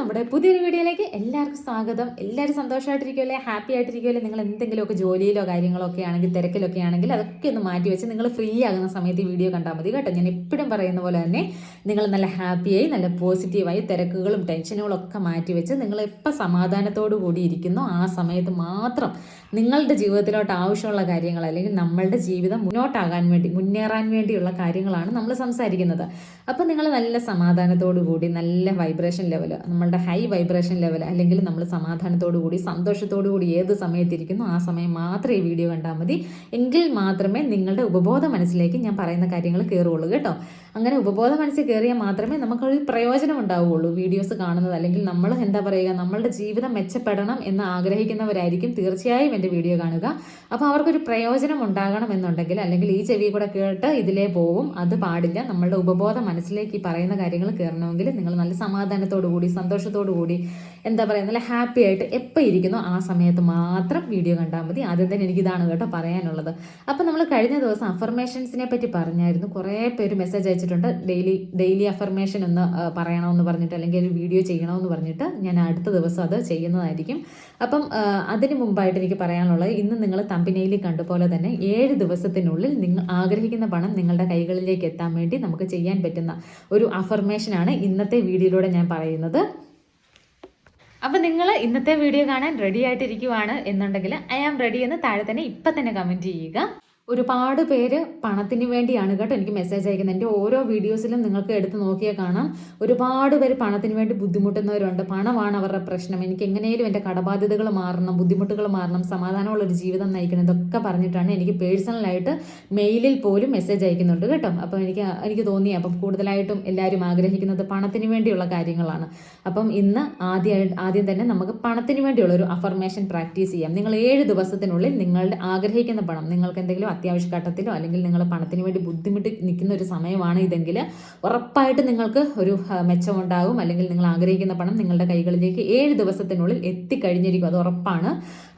നമ്മുടെ പുതിയൊരു വീഡിയോയിലേക്ക് എല്ലാവർക്കും സ്വാഗതം. എല്ലാവരും സന്തോഷമായിട്ടിരിക്കുമല്ലേ, ഹാപ്പി ആയിട്ടിരിക്കുമല്ലേ? നിങ്ങൾ എന്തെങ്കിലുമൊക്കെ ജോലിയിലോ കാര്യങ്ങളോ ഒക്കെ ആണെങ്കിൽ, തിരക്കിലൊക്കെ ആണെങ്കിൽ അതൊക്കെ ഒന്ന് മാറ്റി വെച്ച് നിങ്ങൾ ഫ്രീ ആകുന്ന സമയത്ത് ഈ വീഡിയോ കണ്ടാൽ മതി കേട്ടോ. ഞാൻ എപ്പോഴും പറയുന്ന പോലെ തന്നെ നിങ്ങൾ നല്ല ഹാപ്പിയായി, നല്ല പോസിറ്റീവായി, തിരക്കുകളും ടെൻഷനുകളും ഒക്കെ മാറ്റി വെച്ച് നിങ്ങൾ എപ്പോൾ സമാധാനത്തോടു കൂടി ഇരിക്കുന്നോ ആ സമയത്ത് മാത്രം നിങ്ങളുടെ ജീവിതത്തിലോട്ട് ആവശ്യമുള്ള കാര്യങ്ങൾ, അല്ലെങ്കിൽ നമ്മളുടെ ജീവിതം മുന്നേറാൻ വേണ്ടിയുള്ള കാര്യങ്ങളാണ് നമ്മൾ സംസാരിക്കുന്നത്. അപ്പോൾ നിങ്ങൾ നല്ല സമാധാനത്തോടു കൂടി, നല്ല വൈബ്രേഷൻ ലെവൽ, നമ്മളുടെ ഹൈ വൈബ്രേഷൻ ലെവൽ, അല്ലെങ്കിൽ നമ്മൾ സമാധാനത്തോടു കൂടി സന്തോഷത്തോടു കൂടി ഏത് സമയത്തിരിക്കുന്നു ആ സമയം മാത്രം ഈ വീഡിയോ കണ്ടാൽ മതി. എങ്കിൽ മാത്രമേ നിങ്ങളുടെ ഉപബോധ മനസ്സിലേക്ക് ഞാൻ പറയുന്ന കാര്യങ്ങൾ കയറുള്ളൂ കേട്ടോ. അങ്ങനെ ഉപബോധ മനസ്സിൽ കയറിയാൽ മാത്രമേ നമുക്കൊരു പ്രയോജനം ഉണ്ടാവുകയുള്ളൂ. വീഡിയോസ് കാണുന്നത്, അല്ലെങ്കിൽ നമ്മൾ എന്താ പറയുക, നമ്മളുടെ ജീവിതം മെച്ചപ്പെടണം എന്ന് ആഗ്രഹിക്കുന്നവരായിരിക്കും തീർച്ചയായും എൻ്റെ വീഡിയോ കാണുക. അപ്പോൾ അവർക്കൊരു പ്രയോജനം ഉണ്ടാകണം എന്നുണ്ടെങ്കിൽ, അല്ലെങ്കിൽ ഈ ചെവി കൂടെ കേട്ട് ഇതിലേ പോവും, അത് പാടില്ല. നമ്മളുടെ ഉപബോധ മനസ്സിലേക്ക് ഈ പറയുന്ന കാര്യങ്ങൾ കയറണമെങ്കിൽ നിങ്ങൾ നല്ല സമാധാനത്തോടു കൂടി, സന്തോഷത്തോടു കൂടി, എന്താ പറയുക, നല്ല ഹാപ്പി ആയിട്ട് എപ്പോൾ ഇരിക്കുന്നോ ആ സമയത്ത് മാത്രം വീഡിയോ കണ്ടാൽ മതി. ആദ്യം തന്നെ എനിക്കിതാണ് കേട്ടോ പറയാനുള്ളത്. അപ്പോൾ നമ്മൾ കഴിഞ്ഞ ദിവസം അഫർമേഷൻസിനെ പറ്റി പറഞ്ഞായിരുന്നു. കുറേ പേര് മെസ്സേജ് അയച്ചിട്ടുണ്ട്, ഡെയിലി അഫർമേഷൻ ഒന്ന് പറയണമെന്ന് പറഞ്ഞിട്ട്, അല്ലെങ്കിൽ ഒരു വീഡിയോ ചെയ്യണമെന്ന് പറഞ്ഞിട്ട്. ഞാൻ അടുത്ത ദിവസം അത് ചെയ്യുന്നതായിരിക്കും. അപ്പം അതിന് മുമ്പായിട്ട് എനിക്ക് പറയാനുള്ളത്, ഇന്ന് നിങ്ങൾ തമ്പിനയിൽ കണ്ടുപോലെ തന്നെ 7 ദിവസത്തിനുള്ളിൽ നിങ്ങൾ ആഗ്രഹിക്കുന്ന പണം നിങ്ങളുടെ കൈകളിലേക്ക് എത്താൻ വേണ്ടി നമുക്ക് ചെയ്യാൻ പറ്റുന്ന ഒരു അഫർമേഷനാണ് ഇന്നത്തെ വീഡിയോയിലൂടെ ഞാൻ പറയുന്നത്. അപ്പം നിങ്ങൾ ഇന്നത്തെ വീഡിയോ കാണാൻ റെഡി ആയിട്ടിരിക്കുവാണ് എന്നുണ്ടെങ്കിൽ ഐ ആം റെഡി എന്ന് താഴെ തന്നെ ഇപ്പം തന്നെ കമൻറ്റ് ചെയ്യുക. ഒരുപാട് പേര് പണത്തിന് വേണ്ടിയാണ് കേട്ടോ എനിക്ക് മെസ്സേജ് അയക്കുന്നത്. എൻ്റെ ഓരോ വീഡിയോസിലും നിങ്ങൾക്ക് എടുത്ത് നോക്കിയാൽ കാണാം, ഒരുപാട് പേര് പണത്തിന് വേണ്ടി ബുദ്ധിമുട്ടുന്നവരുണ്ട്. പണമാണ് അവരുടെ പ്രശ്നം, എനിക്ക് എങ്ങനെയും എൻ്റെ കടബാധ്യതകൾ മാറണം, ബുദ്ധിമുട്ടുകൾ മാറണം, സമാധാനമുള്ളൊരു ജീവിതം നയിക്കണം, ഇതൊക്കെ പറഞ്ഞിട്ടാണ് എനിക്ക് പേഴ്സണലായിട്ട് മെയിലിൽ പോലും മെസ്സേജ് അയക്കുന്നുണ്ട് കേട്ടോ. അപ്പോൾ എനിക്ക് തോന്നി, അപ്പം കൂടുതലായിട്ടും എല്ലാവരും ആഗ്രഹിക്കുന്നത് പണത്തിന് വേണ്ടിയുള്ള കാര്യങ്ങളാണ്. അപ്പം ഇന്ന് ആദ്യം തന്നെ നമുക്ക് പണത്തിന് വേണ്ടിയുള്ള ഒരു അഫർമേഷൻ പ്രാക്ടീസ് ചെയ്യാം. നിങ്ങൾ 7 ദിവസത്തിനുള്ളിൽ നിങ്ങളുടെ ആഗ്രഹിക്കുന്ന പണം, നിങ്ങൾക്ക് എന്തെങ്കിലും അത്യാവശ്യ ഘട്ടത്തിലോ അല്ലെങ്കിൽ നിങ്ങൾ പണത്തിന് വേണ്ടി ബുദ്ധിമുട്ടി നിൽക്കുന്ന ഒരു സമയമാണ് ഇതെങ്കിൽ ഉറപ്പായിട്ട് നിങ്ങൾക്ക് ഒരു മെച്ചമുണ്ടാകും. അല്ലെങ്കിൽ നിങ്ങൾ ആഗ്രഹിക്കുന്ന പണം നിങ്ങളുടെ കൈകളിലേക്ക് 7 ദിവസത്തിനുള്ളിൽ എത്തിക്കഴിഞ്ഞിരിക്കും, അത് ഉറപ്പാണ്.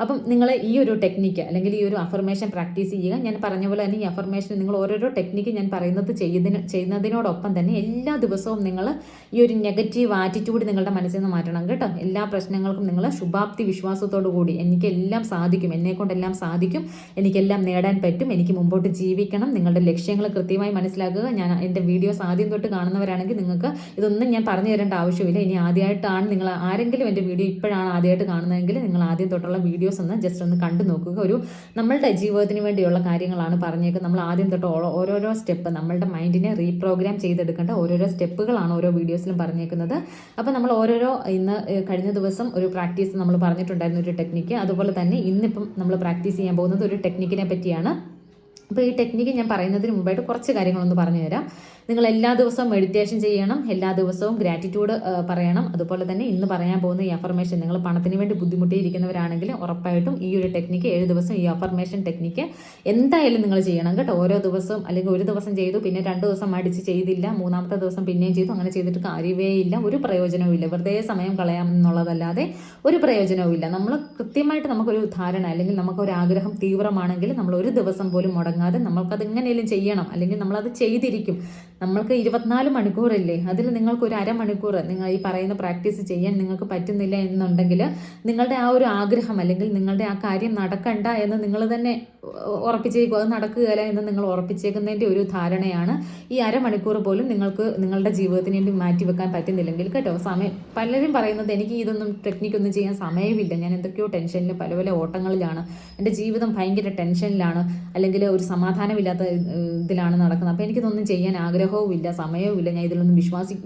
അപ്പം നിങ്ങൾ ഈ ഒരു ടെക്നിക്ക്, അല്ലെങ്കിൽ ഈ ഒരു അഫർമേഷൻ പ്രാക്ടീസ് ചെയ്യുക. ഞാൻ പറഞ്ഞ പോലെ തന്നെ ഈ അഫർമേഷൻ നിങ്ങൾ ഓരോരോ ടെക്നിക്ക് ഞാൻ പറയുന്നത് ചെയ്യുന്നതിനോടൊപ്പം തന്നെ എല്ലാ ദിവസവും നിങ്ങൾ ഈ ഒരു നെഗറ്റീവ് ആറ്റിറ്റ്യൂഡ് നിങ്ങളുടെ മനസ്സിൽ നിന്ന് മാറ്റണം കേട്ടോ. എല്ലാ പ്രശ്നങ്ങൾക്കും നിങ്ങൾ ശുഭാപ്തി വിശ്വാസത്തോടു കൂടി, എനിക്കെല്ലാം സാധിക്കും, എന്നെക്കൊണ്ടെല്ലാം സാധിക്കും, എനിക്കെല്ലാം നേടാൻ പറ്റും, എനിക്ക് മുമ്പോട്ട് ജീവിക്കണം, നിങ്ങളുടെ ലക്ഷ്യങ്ങൾ കൃത്യമായി മനസ്സിലാക്കുക. ഞാൻ എൻ്റെ വീഡിയോസ് ആദ്യം തൊട്ട് കാണുന്നവരാണെങ്കിൽ നിങ്ങൾക്ക് ഇതൊന്നും ഞാൻ പറഞ്ഞു തരേണ്ട ആവശ്യമില്ല. ഇനി ആദ്യമായിട്ടാണ് നിങ്ങൾ ആരെങ്കിലും എൻ്റെ വീഡിയോ ഇപ്പോഴാണ് ആദ്യമായിട്ട് കാണുന്നതെങ്കിൽ നിങ്ങൾ ആദ്യം തൊട്ടുള്ള വീഡിയോസ് ഒന്ന് ജസ്റ്റ് ഒന്ന് കണ്ടു നോക്കുക. നമ്മളുടെ ജീവിതത്തിന് വേണ്ടിയുള്ള കാര്യങ്ങളാണ് പറഞ്ഞേക്കുന്നത്. നമ്മൾ ആദ്യം തൊട്ട് ഓരോരോ സ്റ്റെപ്പ്, നമ്മളുടെ മൈൻഡിനെ റീപ്രോഗ്രാം ചെയ്തെടുക്കേണ്ട ഓരോരോ സ്റ്റെപ്പുകളാണ് ഓരോ വീഡിയോസിലും പറഞ്ഞേക്കുന്നത്. അപ്പോൾ നമ്മൾ ഇന്ന് കഴിഞ്ഞ ദിവസം ഒരു പ്രാക്ടീസ് നമ്മൾ പറഞ്ഞിട്ടുണ്ടായിരുന്നു, ഒരു ടെക്നിക്ക്. അതുപോലെ തന്നെ ഇന്നിപ്പം നമ്മൾ പ്രാക്ടീസ് ചെയ്യാൻ പോകുന്നത് ഒരു ടെക്നിക്കിനെ പറ്റിയാണ്. അപ്പോൾ ഈ ടെക്നിക്ക് ഞാൻ പറയുന്നതിന് മുമ്പായിട്ട് കുറച്ച് കാര്യങ്ങളൊന്ന് പറഞ്ഞു തരാം. നിങ്ങൾ എല്ലാ ദിവസവും മെഡിറ്റേഷൻ ചെയ്യണം, എല്ലാ ദിവസവും ഗ്രാറ്റിറ്റ്യൂഡ് പറയണം. അതുപോലെ തന്നെ ഇന്ന് പറയാൻ പോകുന്ന ഈ അഫർമേഷൻ, നിങ്ങൾ പണത്തിന് വേണ്ടി ബുദ്ധിമുട്ടിയിരിക്കുന്നവരാണെങ്കിൽ ഉറപ്പായിട്ടും ഈ ഒരു ടെക്നിക്ക് 7 ദിവസം ഈ അഫർമേഷൻ ടെക്നിക്ക് എന്തായാലും നിങ്ങൾ ചെയ്യണം കേട്ടോ. ഓരോ ദിവസവും, അല്ലെങ്കിൽ ഒരു ദിവസം ചെയ്തു പിന്നെ 2 ദിവസം മടിച്ച് ചെയ്തില്ല, 3-ാമത്തെ ദിവസം പിന്നെയും ചെയ്തു, അങ്ങനെ ചെയ്തിട്ട് കാര്യമേ ഇല്ല, ഒരു പ്രയോജനവും ഇല്ല. വെറുതെ സമയം കളയാം എന്നുള്ളതല്ലാതെ ഒരു പ്രയോജനവും ഇല്ല. നമ്മൾ കൃത്യമായിട്ട് നമുക്കൊരു ധാരണ, അല്ലെങ്കിൽ നമുക്കൊരു ആഗ്രഹം തീവ്രമാണെങ്കിൽ നമ്മൾ ഒരു ദിവസം പോലും മുടങ്ങാതെ നമ്മൾക്കത് എങ്ങനെയും ചെയ്യണം, അല്ലെങ്കിൽ നമ്മളത് ചെയ്തിരിക്കും. നമ്മൾക്ക് 24 മണിക്കൂറല്ലേ, അതിൽ നിങ്ങൾക്ക് ഒരു അരമണിക്കൂർ നിങ്ങൾ ഈ പറയുന്ന പ്രാക്ടീസ് ചെയ്യാൻ നിങ്ങൾക്ക് പറ്റുന്നില്ല എന്നുണ്ടെങ്കിൽ നിങ്ങളുടെ ആ ഒരു ആഗ്രഹം, അല്ലെങ്കിൽ നിങ്ങളുടെ ആ കാര്യം നടക്കണ്ട എന്ന് നിങ്ങൾ തന്നെ ഉറപ്പിച്ചേക്കും, അത് നടക്കുകയില്ല എന്ന് നിങ്ങൾ ഉറപ്പിച്ചേക്കുന്നതിൻ്റെ ഒരു ധാരണയാണ്. ഈ അരമണിക്കൂർ പോലും നിങ്ങൾക്ക് നിങ്ങളുടെ ജീവിതത്തിന് വേണ്ടി മാറ്റിവെക്കാൻ പറ്റുന്നില്ലെങ്കിൽ കേട്ടോ. പലരും പറയുന്നത്, എനിക്ക് ഇതൊന്നും ടെക്നിക്കൊന്നും ചെയ്യാൻ സമയമില്ല, ഞാൻ എന്തൊക്കെയോ ടെൻഷനിൽ പല പല ഓട്ടങ്ങളിലാണ്, എൻ്റെ ജീവിതം ഭയങ്കര ടെൻഷനിലാണ്, അല്ലെങ്കിൽ ഒരു സമാധാനമില്ലാത്ത ഇതിലാണ് നടക്കുന്നത്, അപ്പോൾ എനിക്കിതൊന്നും ചെയ്യാൻ ആഗ്രഹവും ഇല്ല, സമയവും ഇല്ല, ഞാൻ ഇതിലൊന്നും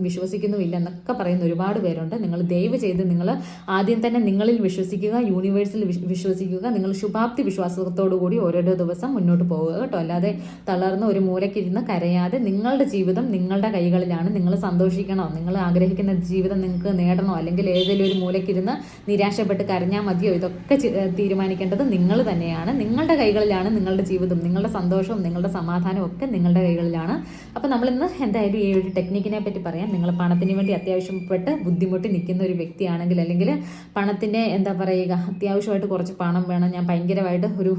വിശ്വസിക്കുന്നുമില്ല എന്നൊക്കെ പറയുന്ന ഒരുപാട് പേരുണ്ട്. നിങ്ങൾ ദയവ് ചെയ്ത് നിങ്ങൾ ആദ്യം തന്നെ നിങ്ങളിൽ വിശ്വസിക്കുക, യൂണിവേഴ്സിൽ വിശ്വസിക്കുക. നിങ്ങൾ ശുഭാപ്തി വിശ്വാസത്തോടു കൂടി ഓരോരോ ദിവസം മുന്നോട്ട് പോവുക കേട്ടോ. അല്ലാതെ തളർന്ന് ഒരു മൂലക്കിരുന്ന് കരയാതെ, നിങ്ങളുടെ ജീവിതം നിങ്ങളുടെ കൈകളിലാണ്. നിങ്ങൾ സന്തോഷിക്കണോ, നിങ്ങൾ ആഗ്രഹിക്കുന്ന ജീവിതം നിങ്ങൾക്ക് നേടണോ, അല്ലെങ്കിൽ ഏതെങ്കിലും ഒരു മൂലക്കിരുന്ന് നിരാശപ്പെട്ട് കരഞ്ഞാൽ മതിയോ, ഇതൊക്കെ തീരുമാനിക്കേണ്ടത് നിങ്ങൾ തന്നെയാണ്. നിങ്ങളുടെ കൈകളിലാണ് നിങ്ങളുടെ ജീവിതം, നിങ്ങളുടെ സന്തോഷവും നിങ്ങളുടെ സമാധാനവും ഒക്കെ നിങ്ങളുടെ കൈകളിലാണ്. അപ്പോൾ നമ്മൾ നമ്മളിന്ന് എന്തായാലും ഈ ഒരു ടെക്നിക്കിനെ പറ്റി പറയാം. നിങ്ങൾ പണത്തിന് വേണ്ടി അത്യാവശ്യപ്പെട്ട് ബുദ്ധിമുട്ടി നിൽക്കുന്ന ഒരു വ്യക്തിയാണെങ്കിൽ, അല്ലെങ്കിൽ പണത്തിൻ്റെ എന്താ പറയുക, അത്യാവശ്യമായിട്ട് കുറച്ച് പണം വേണം, ഞാൻ ഭയങ്കരമായിട്ട് ഒരു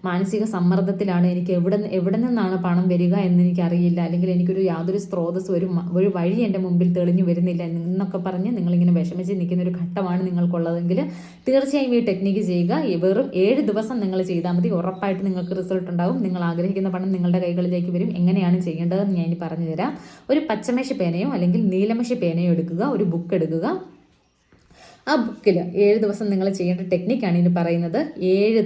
മാനസിക സമ്മർദ്ദത്തിലാണ്, എനിക്ക് എവിടെ നിന്നാണ് പണം വരിക എന്ന് എനിക്കറിയില്ല, അല്ലെങ്കിൽ എനിക്കൊരു യാതൊരു സ്രോതസ്സും ഒരു വഴി എൻ്റെ മുമ്പിൽ തെളിഞ്ഞു വരുന്നില്ല എന്നൊക്കെ പറഞ്ഞ് നിങ്ങളിങ്ങനെ വിഷമിച്ച് നിൽക്കുന്ന ഒരു ഘട്ടമാണ് നിങ്ങൾക്കുള്ളതെങ്കിൽ തീർച്ചയായും ഈ ടെക്നിക്ക് ചെയ്യുക. വെറും 7 ദിവസം നിങ്ങൾ ചെയ്താൽ മതി, ഉറപ്പായിട്ട് നിങ്ങൾക്ക് റിസൾട്ട് ഉണ്ടാവും. നിങ്ങൾ ആഗ്രഹിക്കുന്ന പണം നിങ്ങളുടെ കൈകളിലേക്ക് വരും. എങ്ങനെയാണ് ചെയ്യേണ്ടതെന്ന് ഞാൻ പറഞ്ഞു തരാം. ഒരു പച്ചമഷി പേനയോ അല്ലെങ്കിൽ നീലമഷി പേനയോ എടുക്കുക, ഒരു ബുക്ക് എടുക്കുക. ആ ബുക്കിൽ 7 ദിവസം നിങ്ങൾ ചെയ്യേണ്ട ടെക്നിക്കാണ് ഇനി പറയുന്നത്. 7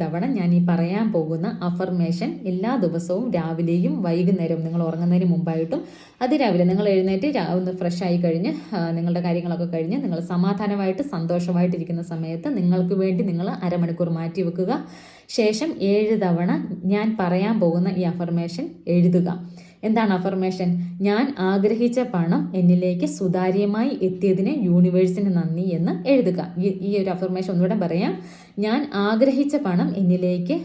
തവണ ഞാൻ ഈ പറയാൻ പോകുന്ന അഫർമേഷൻ എല്ലാ ദിവസവും രാവിലെയും വൈകുന്നേരവും നിങ്ങൾ ഉറങ്ങുന്നതിന് മുമ്പായിട്ടും അതിരാവിലെ നിങ്ങൾ എഴുന്നേറ്റ് ഒന്ന് ഫ്രഷ് ആയി കഴിഞ്ഞ് നിങ്ങളുടെ കാര്യങ്ങളൊക്കെ കഴിഞ്ഞ് നിങ്ങൾ സമാധാനമായിട്ട് സന്തോഷമായിട്ടിരിക്കുന്ന സമയത്ത് നിങ്ങൾക്ക് വേണ്ടി നിങ്ങൾ അരമണിക്കൂർ മാറ്റി വെക്കുക. ശേഷം 7 തവണ ഞാൻ പറയാൻ പോകുന്ന ഈ അഫർമേഷൻ എഴുതുക. എന്താണ് അഫർമേഷൻ? ഞാൻ ആഗ്രഹിച്ച പണം എന്നിലേക്ക് സുതാര്യമായി എത്തിയതിന് യൂണിവേഴ്സിന് നന്ദി എന്ന് എഴുതുക. ഈ ഒരു അഫർമേഷൻ ഒന്നുകൂടെ പറയാം. ഞാൻ ആഗ്രഹിച്ച പണം എന്നിലേക്ക്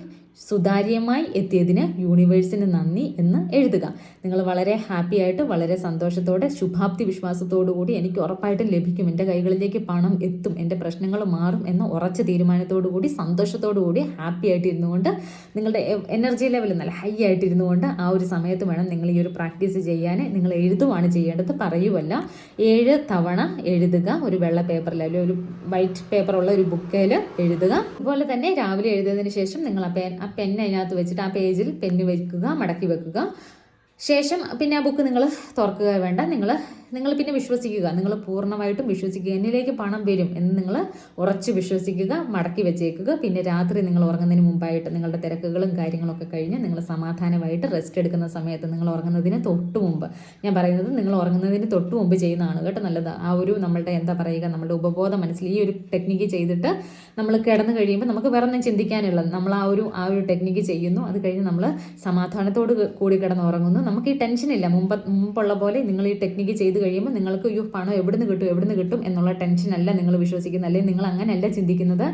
സുതാര്യമായി എത്തിയതിന് യൂണിവേഴ്സിന് നന്ദി എന്ന് എഴുതുക. നിങ്ങൾ വളരെ ഹാപ്പി ആയിട്ട് വളരെ സന്തോഷത്തോടെ ശുഭാപ്തി വിശ്വാസത്തോടു കൂടി എനിക്ക് ഉറപ്പായിട്ടും ലഭിക്കും, എൻ്റെ കൈകളിലേക്ക് പണം എത്തും, എൻ്റെ പ്രശ്നങ്ങൾ മാറും എന്ന ഉറച്ച തീരുമാനത്തോടു കൂടി സന്തോഷത്തോടു കൂടി ഹാപ്പി ആയിട്ട് ഇരുന്നുകൊണ്ട് നിങ്ങളുടെ എനർജി ലെവൽ നല്ല ഹൈ ആയിട്ട് ഇരുന്നുകൊണ്ട് ആ ഒരു സമയത്ത് വേണം നിങ്ങൾ ഈ ഒരു പ്രാക്ടീസ് ചെയ്യാൻ. നിങ്ങൾ എഴുതുവാണ് ചെയ്യേണ്ടത്, പറയുമല്ല. 7 തവണ എഴുതുക. ഒരു വെള്ള പേപ്പറിൽ അല്ലെങ്കിൽ ഒരു വൈറ്റ് പേപ്പറുള്ള ഒരു ബുക്കിൽ എഴുതുക. അതുപോലെ തന്നെ രാവിലെ എഴുതിയതിന് ശേഷം നിങ്ങൾ ആ പെന്ന് അതിനകത്ത് വെച്ചിട്ട് ആ പേജിൽ പെന്ന് വെക്കുക, മടക്കി വെക്കുക. ശേഷം പിന്നെ ആ ബുക്ക് നിങ്ങൾ തുറക്കുക വേണ്ട. നിങ്ങൾ പിന്നെ വിശ്വസിക്കുക, നിങ്ങൾ പൂർണ്ണമായിട്ടും വിശ്വസിക്കുക, എന്നിലേക്ക് പണം വരും എന്ന് നിങ്ങൾ ഉറച്ച് വിശ്വസിക്കുക, മടക്കി വെച്ചേക്കുക. പിന്നെ രാത്രി നിങ്ങൾ ഉറങ്ങുന്നതിന് മുമ്പായിട്ട് നിങ്ങളുടെ തിരക്കുകളും കാര്യങ്ങളൊക്കെ കഴിഞ്ഞ് നിങ്ങൾ സമാധാനമായിട്ട് റെസ്റ്റ് എടുക്കുന്ന സമയത്ത് നിങ്ങൾ ഉറങ്ങുന്നതിന് തൊട്ട് മുമ്പ്, ഞാൻ പറയുന്നത് നിങ്ങൾ ഉറങ്ങുന്നതിന് തൊട്ട് മുമ്പ് ചെയ്യുന്നതാണ് കേട്ടോ നല്ലത്. ആ ഒരു നമ്മളുടെ എന്താ പറയുക, നമ്മുടെ ഉപബോധ മനസ്സിൽ ഈ ഒരു ടെക്നിക്ക് ചെയ്തിട്ട് നമ്മൾ കിടന്നു കഴിയുമ്പോൾ നമുക്ക് വേറെ ഒന്നും ചിന്തിക്കാനുള്ളത്, നമ്മൾ ആ ഒരു ടെക്നിക്ക് ചെയ്യുന്നു. അത് കഴിഞ്ഞ് നമ്മൾ സമാധാനത്തോട് കൂടി കിടന്ന് ഉറങ്ങുന്നു. നമുക്ക് ഈ ടെൻഷനില്ല. മുമ്പുള്ള പോലെ നിങ്ങൾ ഈ ടെക്നിക്ക് ചെയ്ത് കഴിയുമ്പോൾ നിങ്ങൾക്ക് പണം എവിടുന്ന് കിട്ടും എന്നുള്ള ടെൻഷനല്ല നിങ്ങൾ വിശ്വസിക്കുന്നത്, അല്ലെങ്കിൽ നിങ്ങൾ അങ്ങനെയല്ല ചിന്തിക്കുന്നത്.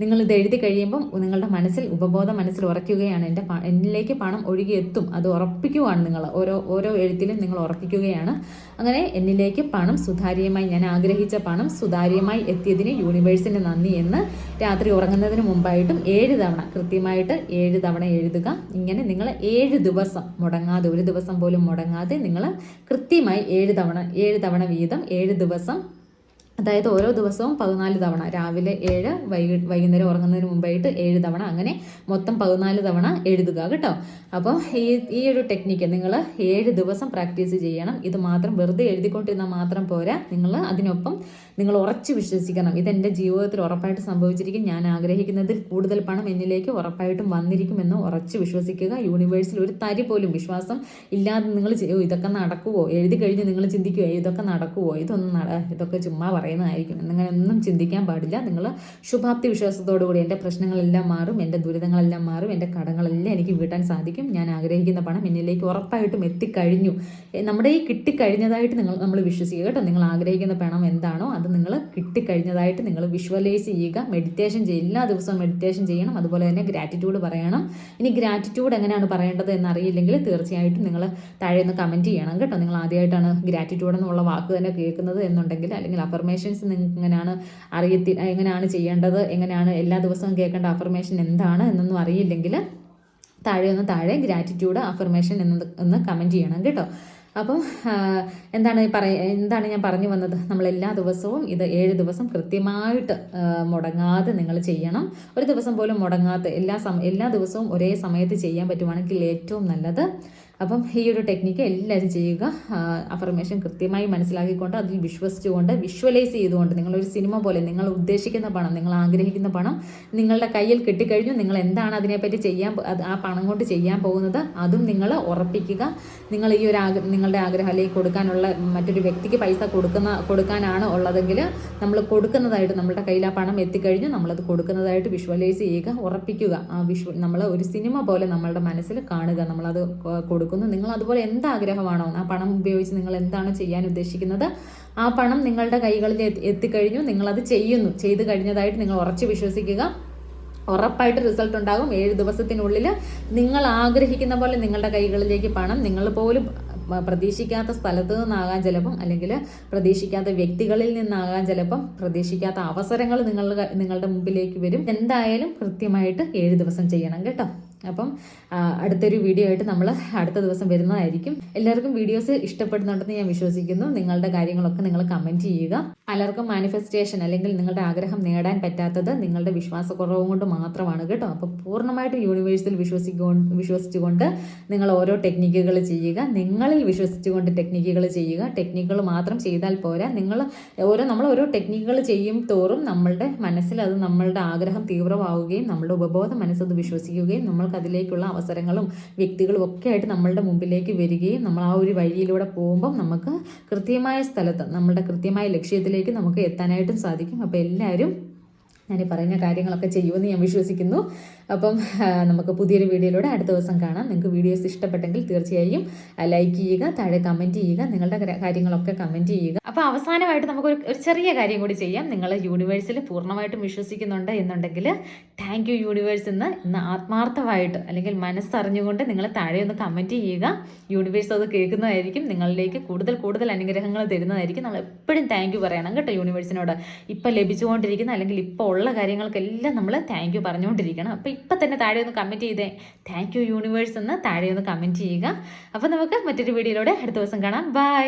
നിങ്ങൾ ഇത് എഴുതി കഴിയുമ്പം നിങ്ങളുടെ മനസ്സിൽ ഉപബോധ മനസ്സിൽ ഉറയ്ക്കുകയാണ്, എന്നിലേക്ക് പണം ഒഴുകിയെത്തും, അത് ഉറപ്പിക്കുകയാണ്. നിങ്ങൾ ഓരോ എഴുത്തിലും നിങ്ങൾ ഉറപ്പിക്കുകയാണ്. അങ്ങനെ എന്നിലേക്ക് പണം സുതാര്യമായി, ഞാൻ ആഗ്രഹിച്ച പണം സുതാര്യമായി എത്തിയതിന് യൂണിവേഴ്സിന് നന്ദി എന്ന് രാത്രി ഉറങ്ങുന്നതിന് മുമ്പായിട്ടും 7 തവണ കൃത്യമായിട്ട് 7 തവണ എഴുതുക. ഇങ്ങനെ നിങ്ങൾ 7 ദിവസം മുടങ്ങാതെ, ഒരു ദിവസം പോലും മുടങ്ങാതെ നിങ്ങൾ കൃത്യമായി 7 തവണ വീതം 7 ദിവസം, അതായത് ഓരോ ദിവസവും 14 തവണ, രാവിലെ 7, വൈകുന്നേരം ഉറങ്ങുന്നതിന് മുമ്പായിട്ട് 7 തവണ, അങ്ങനെ മൊത്തം 14 തവണ എഴുതുക കേട്ടോ. അപ്പോൾ ഈ ഒരു ടെക്നിക്ക് നിങ്ങൾ 7 ദിവസം പ്രാക്ടീസ് ചെയ്യണം. ഇത് മാത്രം വെറുതെ എഴുതിക്കൊണ്ടിരുന്നാൽ മാത്രം പോരാ, നിങ്ങൾ അതിനൊപ്പം നിങ്ങൾ ഉറച്ച് വിശ്വസിക്കണം. ഇതെൻ്റെ ജീവിതത്തിൽ ഉറപ്പായിട്ട് സംഭവിച്ചിരിക്കും, ഞാൻ ആഗ്രഹിക്കുന്നതിൽ കൂടുതൽ പണം എന്നിലേക്ക് ഉറപ്പായിട്ടും വന്നിരിക്കുമെന്ന് ഉറച്ച് വിശ്വസിക്കുക. യൂണിവേഴ്സിൽ ഒരു തരി പോലും വിശ്വാസം ഇല്ലാതെ നിങ്ങൾ ഇതൊക്കെ നടക്കുമോ, എഴുതി കഴിഞ്ഞ് നിങ്ങൾ ചിന്തിക്കുമോ ഇതൊക്കെ നടക്കുമോ, ഇതൊക്കെ ചുമ്മാ പറയുന്നതായിരിക്കും എന്നിങ്ങനെ ഒന്നും ചിന്തിക്കാൻ പാടില്ല. നിങ്ങൾ ശുഭാപ്തി വിശ്വാസത്തോടു കൂടി എൻ്റെ പ്രശ്നങ്ങളെല്ലാം മാറും, എൻ്റെ ദുരിതങ്ങളെല്ലാം മാറും, എൻ്റെ കടങ്ങളെല്ലാം എനിക്ക് വീട്ടാൻ സാധിക്കും, ഞാൻ ആഗ്രഹിക്കുന്ന പണം എന്നിലേക്ക് ഉറപ്പായിട്ടും എത്തിക്കഴിഞ്ഞു, നമ്മുടെ ഈ കിട്ടിക്കഴിഞ്ഞതായിട്ട് നമ്മൾ വിശ്വസിക്കുക കേട്ടോ. നിങ്ങൾ ആഗ്രഹിക്കുന്ന പണം എന്താണോ അത് നിങ്ങൾ കിട്ടിക്കഴിഞ്ഞതായിട്ട് നിങ്ങൾ വിഷ്വലൈസ് ചെയ്യുക. മെഡിറ്റേഷൻ ചെയ്യുക, എല്ലാ ദിവസവും മെഡിറ്റേഷൻ ചെയ്യണം. അതുപോലെ തന്നെ ഗ്രാറ്റിറ്റ്യൂഡ് പറയണം. ഇനി ഗ്രാറ്റിറ്റ്യൂഡ് എങ്ങനെയാണ് പറയേണ്ടത് എന്നറിയില്ലെങ്കിൽ തീർച്ചയായിട്ടും നിങ്ങൾ താഴെ ഒന്ന് കമൻറ്റ് ചെയ്യണം കേട്ടോ. നിങ്ങൾ ആദ്യമായിട്ടാണ് ഗ്രാറ്റിറ്റ്യൂഡ് എന്നുള്ള വാക്ക് തന്നെ കേൾക്കുന്നത് എന്നുണ്ടെങ്കിൽ, അല്ലെങ്കിൽ അഫർമേഷൻസ് നിങ്ങൾക്ക് എങ്ങനെയാണ് ചെയ്യേണ്ടത്, എങ്ങനെയാണ് എല്ലാ ദിവസവും കേൾക്കേണ്ട അഫർമേഷൻ എന്താണ് എന്നൊന്നും അറിയില്ലെങ്കിൽ താഴെ ഗ്രാറ്റിറ്റ്യൂഡ് അഫർമേഷൻ എന്ന് കമൻറ്റ് ചെയ്യണം കേട്ടോ. അപ്പം എന്താണ് ഞാൻ പറഞ്ഞു വന്നത്, നമ്മൾ എല്ലാ ദിവസവും ഇത് 7 ദിവസം കൃത്യമായിട്ട് മുടങ്ങാതെ നിങ്ങൾ ചെയ്യണം. ഒരു ദിവസം പോലും മുടങ്ങാതെ എല്ലാ ദിവസവും ഒരേ സമയത്ത് ചെയ്യാൻ പറ്റുവാണെങ്കിൽ ഏറ്റവും നല്ലത്. അപ്പം ഈ ഒരു ടെക്നിക്ക് എല്ലാവരും ചെയ്യുക. അഫർമേഷൻ കൃത്യമായി മനസ്സിലാക്കിക്കൊണ്ട് അതിൽ വിശ്വസിച്ചുകൊണ്ട് വിഷ്വലൈസ് ചെയ്തുകൊണ്ട്, നിങ്ങളൊരു സിനിമ പോലെ നിങ്ങൾ ഉദ്ദേശിക്കുന്ന പണം, നിങ്ങൾ ആഗ്രഹിക്കുന്ന പണം നിങ്ങളുടെ കയ്യിൽ കിട്ടിക്കഴിഞ്ഞു. നിങ്ങൾ എന്താണ് അതിനെപ്പറ്റി ആ പണം കൊണ്ട് ചെയ്യാൻ പോകുന്നത് അതും നിങ്ങൾ ഉറപ്പിക്കുക. നിങ്ങൾ ഈ ഒരു നിങ്ങളുടെ ആഗ്രഹം അല്ലെങ്കിൽ കൊടുക്കാനുള്ള മറ്റൊരു വ്യക്തിക്ക് പൈസ കൊടുക്കാനാണ് ഉള്ളതെങ്കിൽ നമ്മൾ കൊടുക്കുന്നതായിട്ട്, നമ്മളുടെ കയ്യിൽ ആ പണം എത്തിക്കഴിഞ്ഞു നമ്മളത് കൊടുക്കുന്നതായിട്ട് വിഷ്വലൈസ് ചെയ്യുക, ഉറപ്പിക്കുക. നമ്മൾ ഒരു സിനിമ പോലെ നമ്മളുടെ മനസ്സിൽ കാണുക, നമ്മളത് കൊടുക്കുന്നു. നിങ്ങൾ അതുപോലെ എന്താഗ്രഹമാണോ ആ പണം ഉപയോഗിച്ച് നിങ്ങൾ എന്താണ് ചെയ്യാൻ ഉദ്ദേശിക്കുന്നത്, ആ പണം നിങ്ങളുടെ കൈകളിൽ എത്തിക്കഴിഞ്ഞു, നിങ്ങളത് ചെയ്തു കഴിഞ്ഞതായിട്ട് നിങ്ങൾ ഉറച്ച് വിശ്വസിക്കുക. ഉറപ്പായിട്ട് റിസൾട്ട് ഉണ്ടാകും. 7 ദിവസത്തിനുള്ളിൽ നിങ്ങൾ ആഗ്രഹിക്കുന്ന പോലെ നിങ്ങളുടെ കൈകളിലേക്ക് പണം, നിങ്ങൾ പോലും പ്രതീക്ഷിക്കാത്ത സ്ഥലത്ത് നിന്നാകാൻ ചിലപ്പം, അല്ലെങ്കിൽ പ്രതീക്ഷിക്കാത്ത വ്യക്തികളിൽ നിന്നാകാൻ ചിലപ്പം, പ്രതീക്ഷിക്കാത്ത അവസരങ്ങൾ നിങ്ങളുടെ മുമ്പിലേക്ക് വരും. എന്തായാലും കൃത്യമായിട്ട് 7 ദിവസം ചെയ്യണം കേട്ടോ. അപ്പം അടുത്തൊരു വീഡിയോ ആയിട്ട് നമ്മൾ അടുത്ത ദിവസം വരുന്നതായിരിക്കും. എല്ലാവർക്കും വീഡിയോസ് ഇഷ്ടപ്പെടുന്നുണ്ടെന്ന് ഞാൻ വിശ്വസിക്കുന്നു. നിങ്ങളുടെ കാര്യങ്ങളൊക്കെ നിങ്ങൾ കമൻറ്റ് ചെയ്യുക. പലർക്കും മാനിഫെസ്റ്റേഷൻ അല്ലെങ്കിൽ നിങ്ങളുടെ ആഗ്രഹം നേടാൻ പറ്റാത്തത് നിങ്ങളുടെ വിശ്വാസക്കുറവ് കൊണ്ട് മാത്രമാണ് കേട്ടോ. അപ്പോൾ പൂർണ്ണമായിട്ടും യൂണിവേഴ്സിൽ വിശ്വസിച്ചുകൊണ്ട് നിങ്ങൾ ഓരോ ടെക്നിക്കുകൾ ചെയ്യുക. നിങ്ങളിൽ വിശ്വസിച്ചുകൊണ്ട് ടെക്നിക്കുകൾ ചെയ്യുക. ടെക്നിക്കുകൾ മാത്രം ചെയ്താൽ പോരാ. നമ്മൾ ഓരോ ടെക്നിക്കുകൾ ചെയ്യും തോറും നമ്മളുടെ മനസ്സിൽ അത് നമ്മളുടെ ആഗ്രഹം തീവ്രമാവുകയും നമ്മളുടെ ഉപബോധ മനസ്സത് വിശ്വസിക്കുകയും നമ്മൾക്ക് അതിലേക്കുള്ള അവസരങ്ങളും വ്യക്തികളും ഒക്കെ ആയിട്ട് നമ്മളുടെ മുമ്പിലേക്ക് വരികയും നമ്മൾ ആ ഒരു വഴിയിലൂടെ പോകുമ്പം നമുക്ക് കൃത്യമായ സ്ഥലത്ത് നമ്മളുടെ കൃത്യമായ ലക്ഷ്യത്തിലേക്ക് നമുക്ക് എത്താനായിട്ടും സാധിക്കും. അപ്പോൾ എല്ലാവരും ഞാൻ പറയുന്ന കാര്യങ്ങളൊക്കെ ചെയ്യുമെന്ന് ഞാൻ വിശ്വസിക്കുന്നു. അപ്പം നമുക്ക് പുതിയൊരു വീഡിയോയിലൂടെ അടുത്ത ദിവസം കാണാം. നിങ്ങൾക്ക് വീഡിയോസ് ഇഷ്ടപ്പെട്ടെങ്കിൽ തീർച്ചയായും ലൈക്ക് ചെയ്യുക, താഴെ കമൻറ്റ് ചെയ്യുക, നിങ്ങളുടെ കാര്യങ്ങളൊക്കെ കമൻറ്റ് ചെയ്യുക. അപ്പോൾ അവസാനമായിട്ട് നമുക്കൊരു ചെറിയ കാര്യം കൂടി ചെയ്യാം. നിങ്ങൾ യൂണിവേഴ്സിൽ പൂർണ്ണമായിട്ടും വിശ്വസിക്കുന്നുണ്ട് എന്നുണ്ടെങ്കിൽ താങ്ക് യു യൂണിവേഴ്സ് ഇന്ന് ആത്മാർത്ഥമായിട്ട് അല്ലെങ്കിൽ മനസ്സറിഞ്ഞുകൊണ്ട് നിങ്ങൾ താഴെ ഒന്ന് കമൻറ്റ് ചെയ്യുക. യൂണിവേഴ്സ് അത് കേൾക്കുന്നതായിരിക്കും, നിങ്ങളിലേക്ക് കൂടുതൽ അനുഗ്രഹങ്ങൾ തരുന്നതായിരിക്കും. നമ്മൾ എപ്പോഴും താങ്ക് യു പറയണം കേട്ടോ യൂണിവേഴ്സിനോട്. ഇപ്പം ലഭിച്ചുകൊണ്ടിരിക്കുന്ന അല്ലെങ്കിൽ ഇപ്പോൾ ഉള്ള കാര്യങ്ങൾക്കെല്ലാം നമ്മൾ താങ്ക് യു പറഞ്ഞുകൊണ്ടിരിക്കണം. അപ്പോൾ ഇപ്പം തന്നെ താഴെ ഒന്ന് കമൻറ്റ് ചെയ്തേ താങ്ക് യു യൂണിവേഴ്സ് എന്ന് താഴെ ഒന്ന് കമൻറ്റ് ചെയ്യുക. അപ്പോൾ നമുക്ക് മറ്റൊരു വീഡിയോയിലൂടെ അടുത്ത ദിവസം കാണാം. ബൈ.